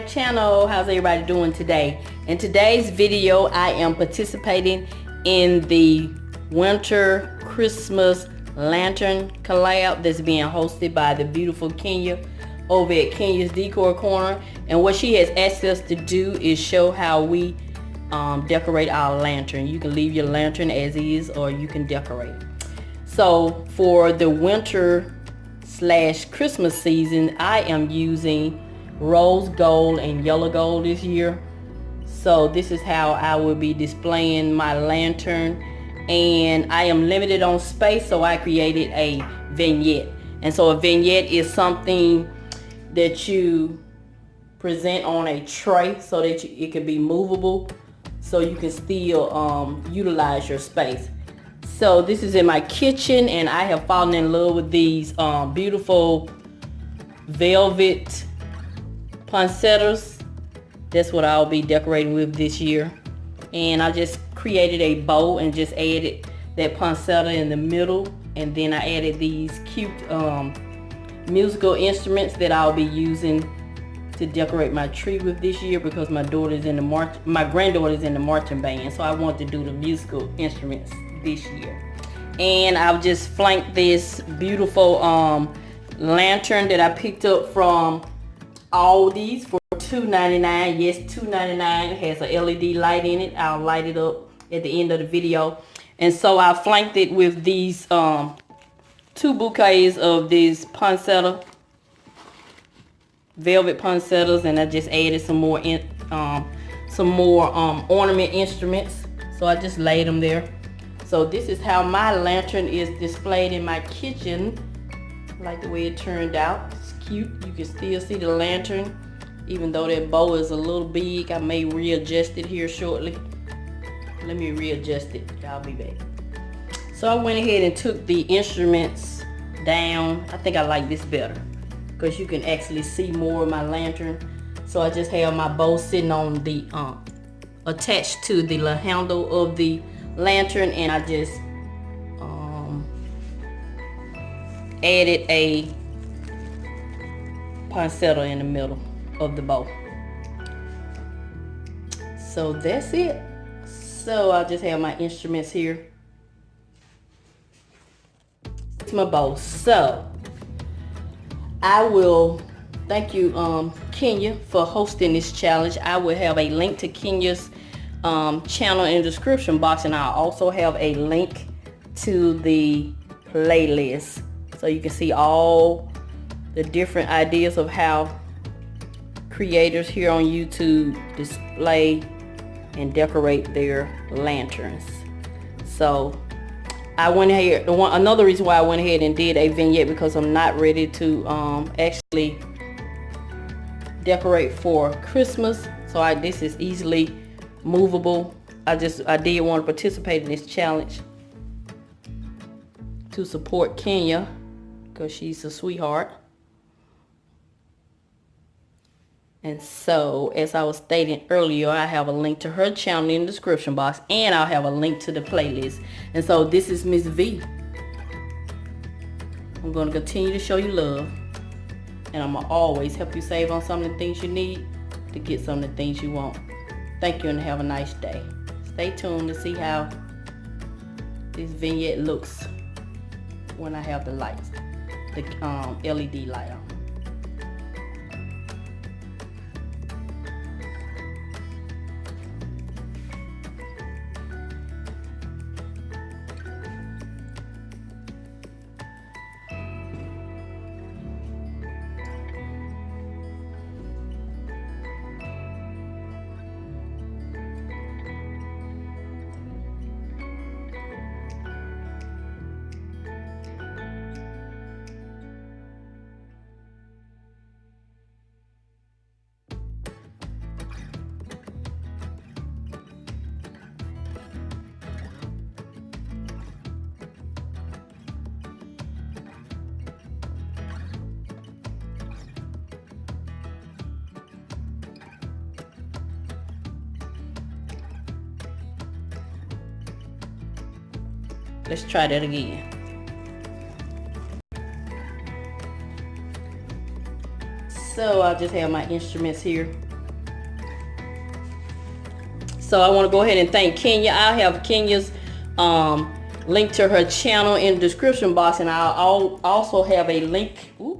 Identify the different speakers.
Speaker 1: Channel, how's everybody doing today? In today's video, I am participating in the winter Christmas lantern collab that's being hosted by the beautiful Kenya over at Kenya's Decor Corner. And what she has asked us to do is show how we decorate our lantern. You can leave your lantern as is, or you can decorate. So for the winter / Christmas season, I am using rose gold and yellow gold this year. So this is how I will be displaying my lantern, and I am limited on space, so I created a vignette. And so a vignette is something that you present on a tray so that it can be movable, so you can still utilize your space. So this is in my kitchen, and I have fallen in love with these beautiful velvet poinsettias. That's what I'll be decorating with this year. And I just created a bow and just added that poinsettia in the middle, and then I added these cute musical instruments that I'll be using to decorate my tree with this year, because my granddaughter's in the marching band, so I want to do the musical instruments this year. And I've just flanked this beautiful lantern that I picked up from Aldi's for $2.99. Yes, $2.99. It has a LED light in it. I'll light it up at the end of the video. And so I flanked it with these 2 bouquets of these poinsettia, velvet poinsettias, and I just added some more ornament instruments. So I just laid them there. So this is how my lantern is displayed in my kitchen. I like the way it turned out. It's cute. You can still see the lantern, even though that bow is a little big. I may readjust it here shortly. Let me readjust it. I'll be back. So I went ahead and took the instruments down. I think I like this better because you can actually see more of my lantern. So I just have my bow sitting on the attached to the handle of the lantern, and I just added a poinsettia in the middle of the bow. So that's it. So I just have my instruments here. It's my bow. So I will thank you, Kenya, for hosting this challenge. I will have a link to Kenya's channel in the description box, and I'll also have a link to the playlist, so you can see all the different ideas of how creators here on YouTube display and decorate their lanterns. So I went ahead, another reason why I went ahead and did a vignette, because I'm not ready to actually decorate for Christmas. So this is easily movable. I did want to participate in this challenge to support Kenya, because she's a sweetheart. And so, as I was stating earlier, I have a link to her channel in the description box, and I'll have a link to the playlist. And so this is Mrs Vee. I'm going to continue to show you love, and I'm going to always help you save on some of the things you need to get some of the things you want. Thank you, and have a nice day. Stay tuned to see how this vignette looks when I have the lights, the LED light on. Let's try that again. So I just have my instruments here. So I want to go ahead and thank Kenya. I'll have Kenya's link to her channel in the description box, and I'll also have a link. Ooh,